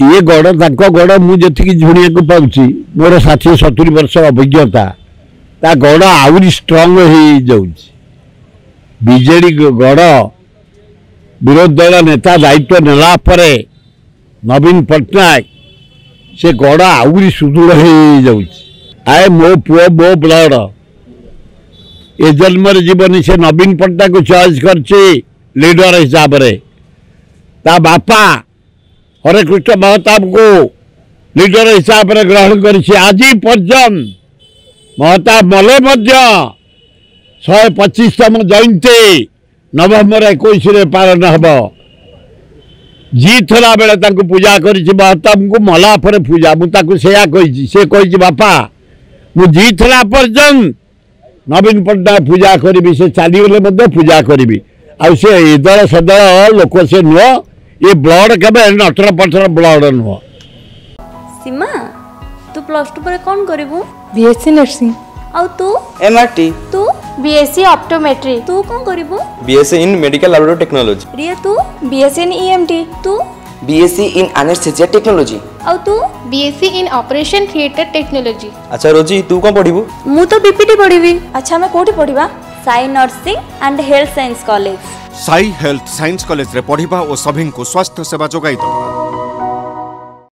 ये गड़ तांको गड़ मुझे झुणिया को पाऊँ मोर 60-70 वर्ष अभिज्ञता ता गड़ आहरी स्ट्रंग हो बीजेडी गड़ विरोधी दल नेता दायित्व नेला परे नवीन पट्टनायक से गड़ आहरी सुदृढ़ हो आए मो पुओ मो ब्लड ए जन्म जीवन से नवीन पट्टनायक को चॉइस कर लीडर हिसाब से ता बापा हरे कृष्ण महताब को लीडर हिसाब से ग्रहण कर आज पर्यंत महताब मले 125तम जयंती नवेम्बर 21 पालन हम जीतला बेले पूजा कर महताब को मला पर पूजा मुझे से कही बापा मु जीतला पर्यंत नवीन पट्टनायक पूजा करी से चलीगले पूजा करी आ से दल सदल लोक से नुह ये ब्लड के नटर पटर ब्लड नुह। सीमा तू +2 पर कौन करिवु? BSc nursing. आउ तू? एमआरटी। तू? BSc optometry. तू कौन करिवु? BSc in medical laboratory technology. Riya तू? BSc in EMT. तू? BSc in anaesthesia technology. आउ तू? BSc in operation theatre technology. अच्छा रोजी तू कौन पढ़िबु? मु तो बीपीटी पढ़िबी। अच्छा मैं कोठी पढ़िबा? Sai nursing and health science college. Sai health science college रे पढ़िबा और सभी को स्वास्थ्य सेवा जोगाई दो।